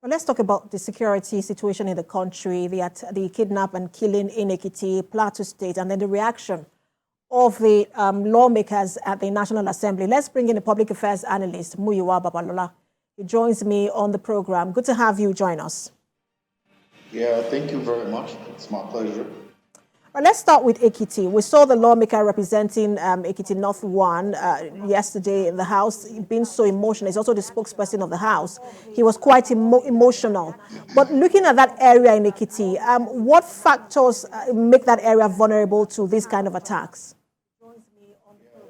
Well, let's talk about the security situation in the country, the kidnap and killing in Ekiti, Plateau State, and then the reaction of the lawmakers at the National Assembly. Let's bring in the public affairs analyst, Muyiwa Babalola. He joins me on the program. Good to have you join us. Yeah, thank you very much. It's my pleasure. Well, let's start with Ekiti. We saw the lawmaker representing Ekiti North 1 yesterday in the House, being so emotional. He's also the spokesperson of the House. He was quite emotional. But looking at that area in Ekiti, what factors make that area vulnerable to these kind of attacks?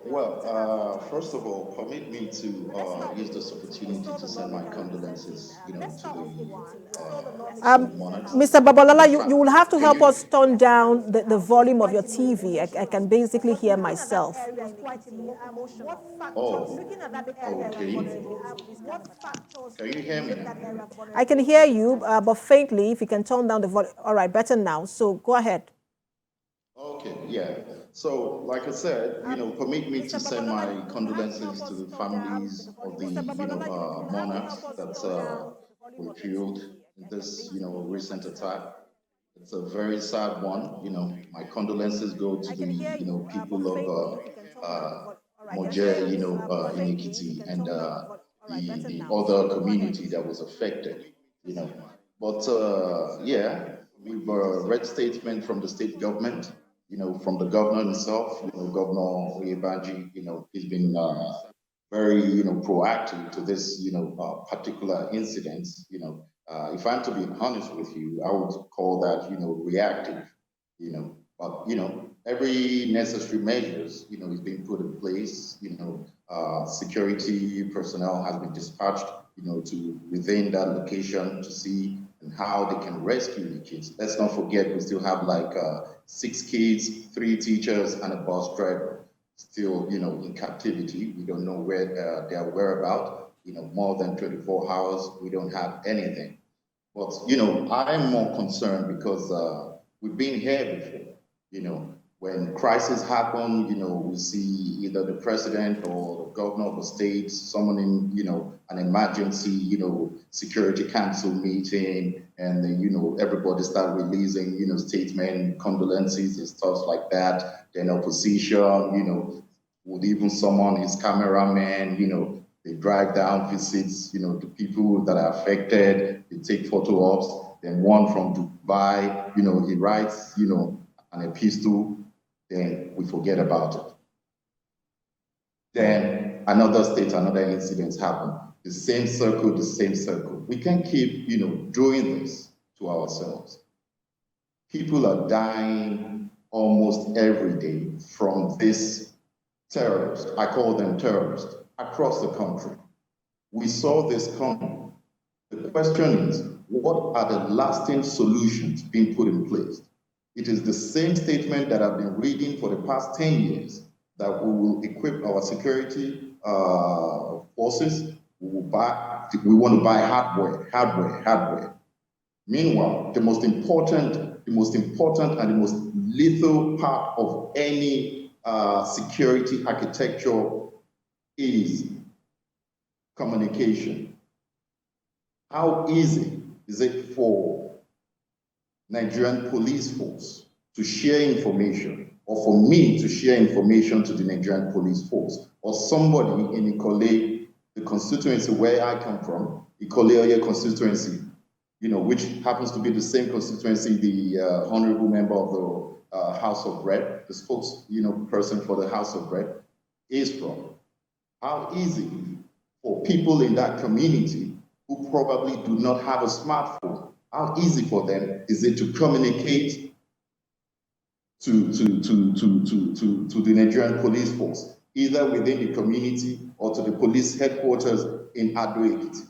Well, first of all, permit me to use this opportunity to send my condolences, to the monarchs. Mr. Babalola, you will have to help us turn down the volume of your TV. I can basically hear myself. Oh, okay. Can you hear me now? I can hear you, but faintly. If you can turn down the volume. All right, better now. So go ahead. Okay, yeah. So, like I said, permit me to send my condolences to the families of the, monarchs that were killed in this, recent attack. It's a very sad one. My condolences go to the, people of Moje, in Ekiti, and the other community that was affected. But yeah, we've read statement from the state government. From the governor himself, Governor Oyebanji, he's been very, proactive to this, particular incident. If I'm to be honest with you, I would call that, reactive. But every necessary measures, is being put in place. Security personnel has been dispatched, to within that location to see and how they can rescue the kids. Let's not forget, we still have like 6 kids, 3 teachers, and a bus driver still, in captivity. We don't know where their whereabouts. More than 24 hours, we don't have anything. But I'm more concerned because we've been here before. When crisis happen, we see either the president or the governor of the state summoning, an emergency, security council meeting, and then, everybody start releasing, statement, condolences and stuff like that. Then opposition, would even summon his cameraman, they drive down, visits, the people that are affected, they take photo ops. Then one from Dubai, he writes, an epistle, then we forget about it. Then another state, another incident happen. The same circle. We can't keep, doing this to ourselves. People are dying almost every day from this terrorists. I call them terrorists across the country. We saw this coming. The question is, what are the lasting solutions being put in place? It is the same statement that I've been reading for the past 10 years, that we will equip our security forces. We want to buy hardware. Meanwhile, the most important and the most lethal part of any security architecture is communication. How easy is it for Nigerian police force to share information, or for me to share information to the Nigerian police force, or somebody in Ikole, the constituency where I come from, Ikole constituency, which happens to be the same constituency the honorable member of the House of Rep, the person for the House of Rep, is from. How easy for people in that community who probably do not have a smartphone, how easy for them is it to communicate to the Nigerian police force, either within the community or to the police headquarters in Ado-Ekiti?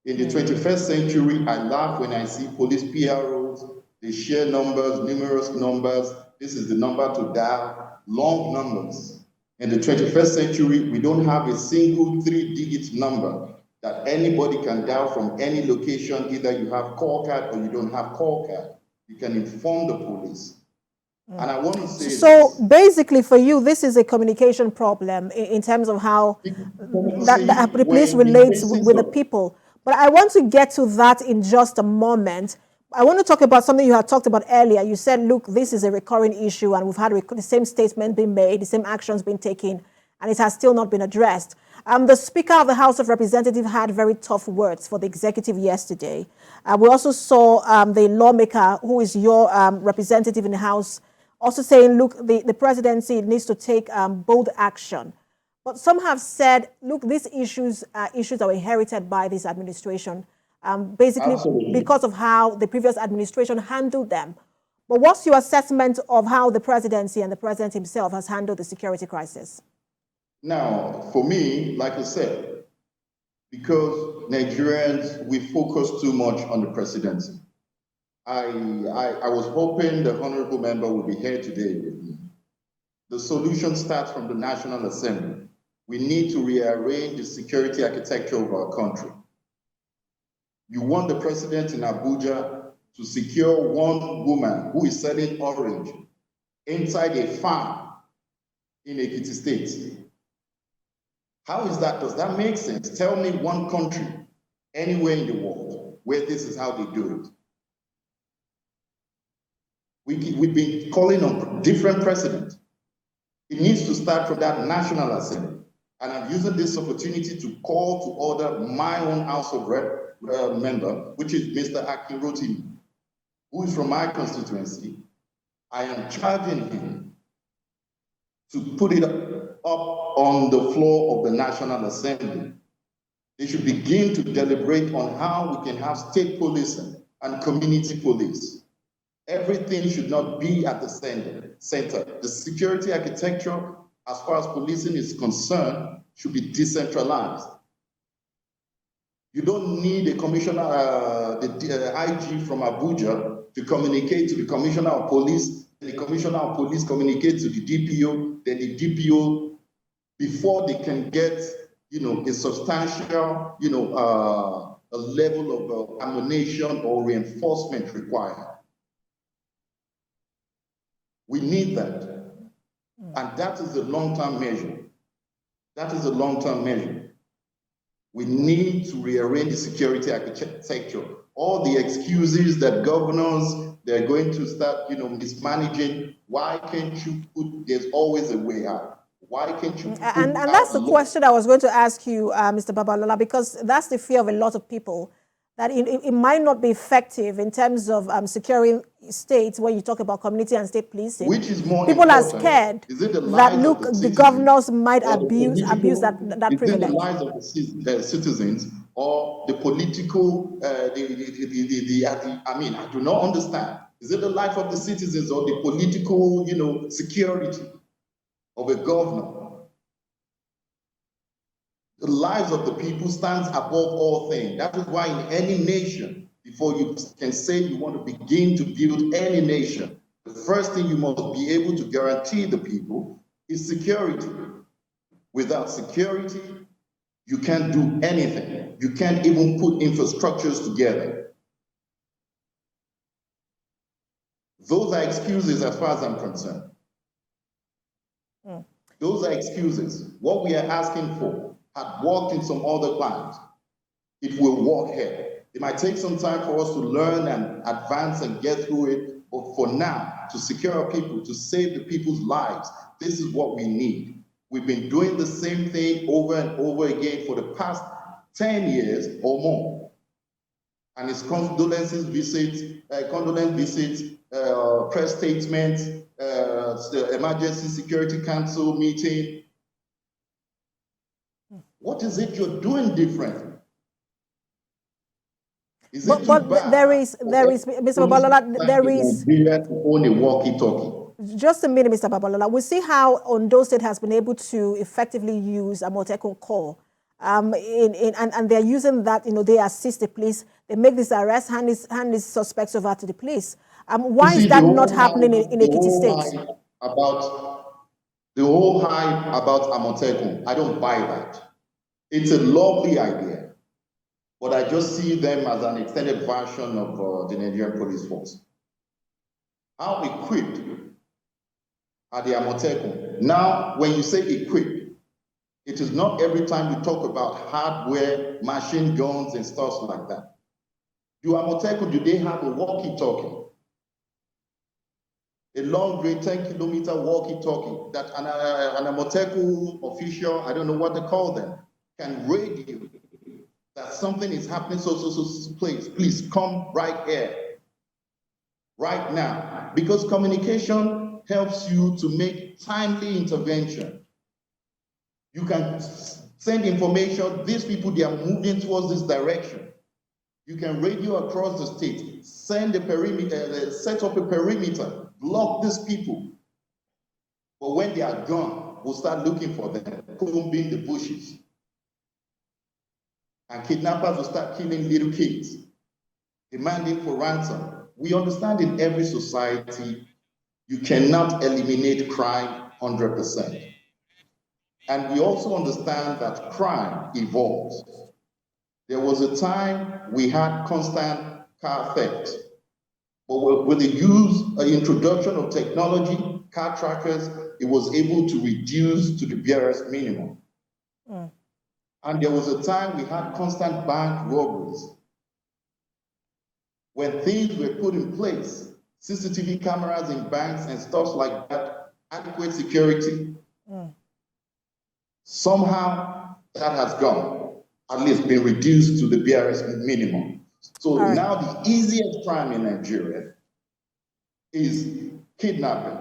In the 21st century, I laugh when I see police PROs. They share numbers, numerous numbers. This is the number to dial, long numbers. In the 21st century, we don't have a single 3-digit number that anybody can dial from any location. Either you have call card or you don't have call card. You can inform the police. And I want to say so basically for you, this is a communication problem in terms of how the police relates with the people. But I want to get to that in just a moment. I want to talk about something you had talked about earlier. You said, look, this is a recurring issue, and we've had the same statement being made, the same actions being taken, and it has still not been addressed. The Speaker of the House of Representatives had very tough words for the executive yesterday. We also saw the lawmaker, who is your representative in the House, also saying, look, the presidency needs to take bold action. But some have said, look, these issues are issues that were inherited by this administration, basically Absolutely. because of how the previous administration handled them. But what's your assessment of how the presidency and the president himself has handled the security crisis? Now, for me, like I said, because Nigerians, we focus too much on the presidency. I was hoping the honorable member would be here today with me. The solution starts from the National Assembly. We need to rearrange the security architecture of our country. You want the president in Abuja to secure one woman who is selling orange inside a farm in Ekiti State. How is that? Does that make sense? Tell me one country anywhere in the world where this is how they do it. We've been calling on different precedents. It needs to start from that National Assembly. And I'm using this opportunity to call to order my own House of Rep member, which is Mr. Akinrotimi, who is from my constituency. I am charging him to put it up on the floor of the National Assembly. They should begin to deliberate on how we can have state policing and community police. Everything should not be at the center. The security architecture, as far as policing is concerned, should be decentralized. You don't need a commissioner, the IG from Abuja to communicate to the commissioner of police. The commissioner of police communicate to the DPO, then the DPO, before they can get, a substantial, a level of ammunition or reinforcement required. We need that. And that is a long-term measure. That is a long-term measure. We need to rearrange the security architecture. All the excuses that governors, they're going to start, mismanaging. Why can't you put, there's always a way out. Why can't you put And that's the question I was going to ask you, Mr. Babalola, because that's the fear of a lot of people, that it might not be effective in terms of securing states when you talk about community and state policing. Which is more people important? Are scared is it the that, look, the governors might abuse that privilege. Is it the lives of the citizens or the political, I mean, I do not understand. Is it the life of the citizens or the political, security of a governor? The lives of the people stands above all things. That is why in any nation, before you can say you want to begin to build any nation, the first thing you must be able to guarantee the people is security. Without security, you can't do anything. You can't even put infrastructures together. Those are excuses as far as I'm concerned. Those are excuses. What we are asking for had worked in some other plans. It will work here. It might take some time for us to learn and advance and get through it, but for now, to secure our people, to save the people's lives, this is what we need. We've been doing the same thing over and over again for the past 10 years or more. And it's condolence visits, press statements, the Emergency Security Council meeting. What is it you're doing different? But there is, Mr. Babalola, there is. Only walkie-talkie. Just a minute, Mr. Babalola. We see how Ondo State has been able to effectively use a Amotekun Corps. And they're using that, they assist the police. They make this arrest, hand these suspects over to the police. Why is that not happening in Ekiti State? The whole hype about Amotekun, I don't buy that. It's a lovely idea, but I just see them as an extended version of the Nigerian police force. How equipped are the Amotekun? Now, when you say equipped, It is not every time you talk about hardware, machine guns, and stuff like that. Do Amoteco, do they have a walkie-talkie? A long-range 10-kilometer walkie-talkie that an Amoteco official, I don't know what they call them, can radio that something is happening, so please come right here, right now, because communication helps you to make timely intervention. You can send information, these people, they are moving towards this direction. You can radio across the state, send a perimeter, set up a perimeter, block these people. But when they are gone, we'll start looking for them, combing the bushes. And kidnappers will start killing little kids, demanding for ransom. We understand in every society, you cannot eliminate crime 100%. And we also understand that crime evolves. There was a time we had constant car theft, but with the introduction of technology, car trackers, it was able to reduce to the barest minimum. And there was a time we had constant bank robberies. When things were put in place, CCTV cameras in banks and stuff like that, adequate security, somehow that has gone, at least been reduced to the barest minimum. So now the easiest crime in Nigeria is kidnapping,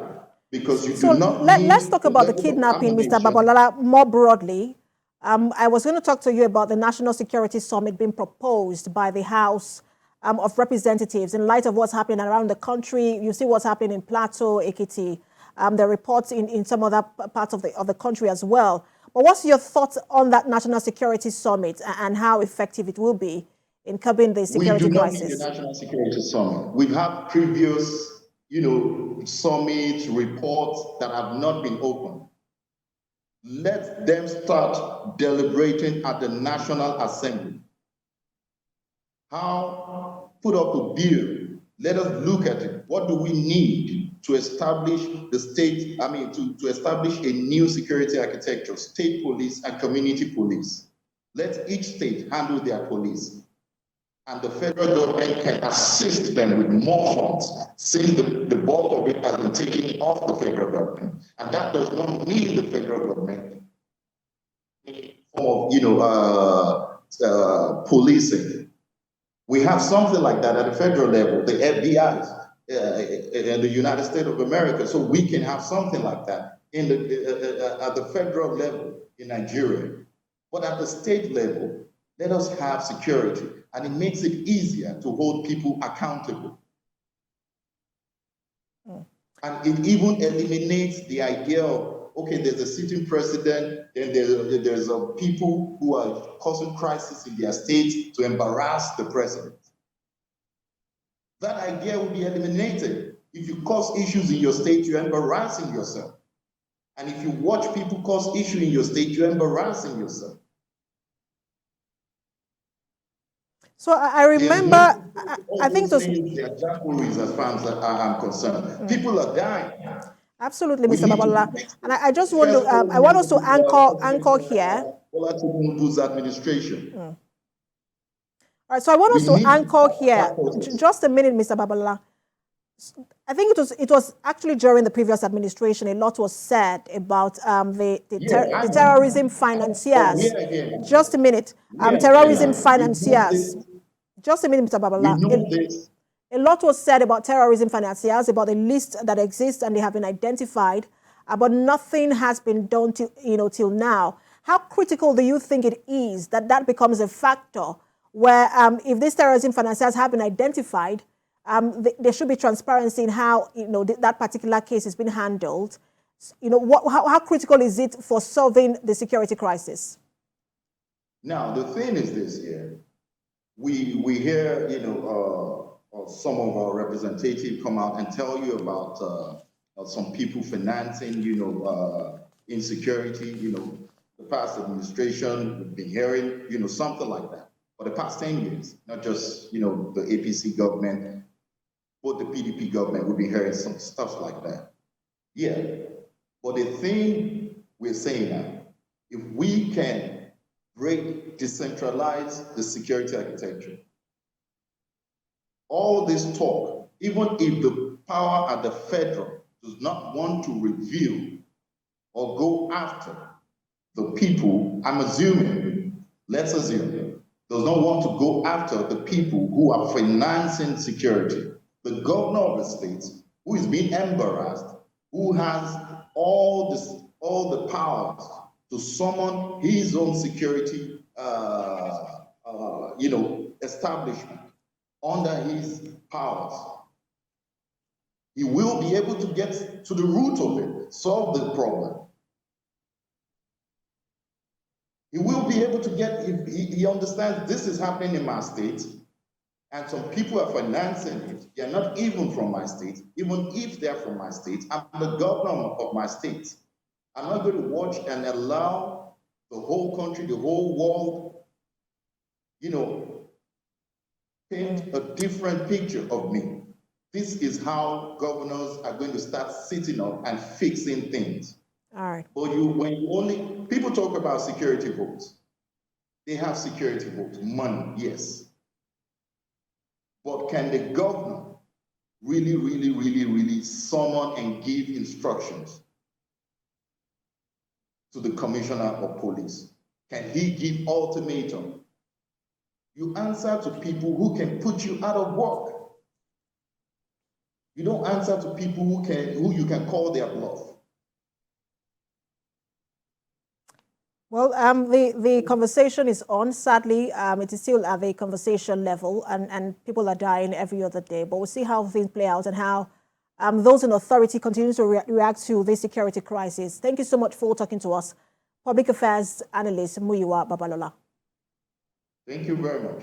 because you do not let's talk about the kidnapping, Mr. Babalola, more broadly. I was going to talk to you about the National Security Summit being proposed by the House of Representatives in light of what's happening around the country. You see what's happening in Plateau, Ekiti, the reports in some other parts of the country as well. But what's your thoughts on that National Security Summit and how effective it will be in curbing the security crisis? We do not need the National Security Summit. We've had previous, summits, reports that have not been opened. Let them start deliberating at the National Assembly. How? Put up a bill. Let us look at it. What do we need to establish the state, to establish a new security architecture, state police and community police? Let each state handle their police. And the federal government can assist them with more funds, since the bulk of it has been taken off the federal government. And that does not mean the federal government of, policing. We have something like that at the federal level, the FBI in the United States of America. So we can have something like that at the federal level in Nigeria. But at the state level, let us have security, and it makes it easier to hold people accountable. And it even eliminates the idea of, okay, there's a sitting president, and there's people who are causing crisis in their state to embarrass the president. That idea will be eliminated. If you cause issues in your state, you're embarrassing yourself. And if you watch people cause issue in your state, you're embarrassing yourself. So I remember, I think those they are jackalories as far as I'm concerned. People are dying. Absolutely, Mr. Babalola. And I just want to, I want us to anchor here. Tinubu's administration. All right, so I want us to anchor here. Just a minute, Mr. Babalola. I think it was actually during the previous administration, a lot was said about the terrorism financiers. Just a minute. Terrorism financiers. Just a minute, Mr. Babalola. A lot was said about terrorism financiers, about the list that exists and they have been identified, but nothing has been done till now. How critical do you think it is that becomes a factor where if these terrorism financiers have been identified, there should be transparency in how that particular case is being handled? How critical is it for solving the security crisis? Now the thing is this here. We hear some of our representatives come out and tell you about some people financing insecurity. The past administration, we've been hearing something like that for the past 10 years. Not just the APC government, but the PDP government. We've been hearing some stuff like that. Yeah, but the thing we're saying now if we can decentralize the security architecture, all this talk, even if the power at the federal does not want to reveal or go after the people, I'm assuming, let's assume, does not want to go after the people who are financing security. The governor of the state, who is being embarrassed, who has all the powers to summon his own security, establishment under his powers. He will be able to get to the root of it, solve the problem. He will be able to get, he understands this is happening in my state, and some people are financing it. They're not even from my state. Even if they're from my state, I'm the governor of my state. I'm not going to watch and allow the whole country, the whole world, paint a different picture of me. This is how governors are going to start sitting up and fixing things. All right. But people talk about security votes. They have security votes, money, yes. But can the governor really summon and give instructions to the commissioner of police? Can he give ultimatum? You answer to people who can put you out of work. You don't answer to people who you can call their bluff. Well, the conversation is on. Sadly, it is still at the conversation level, and people are dying every other day. But we'll see how things play out and how those in authority continue to react to this security crisis. Thank you so much for talking to us. Public Affairs Analyst Muyiwa Babalola. Thank you very much.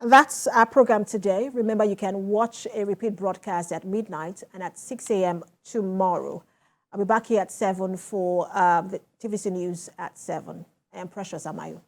That's our program today. Remember, you can watch a repeat broadcast at midnight and at 6 a.m. tomorrow. I'll be back here at 7 for the TVC News at 7. I am Precious Amayo.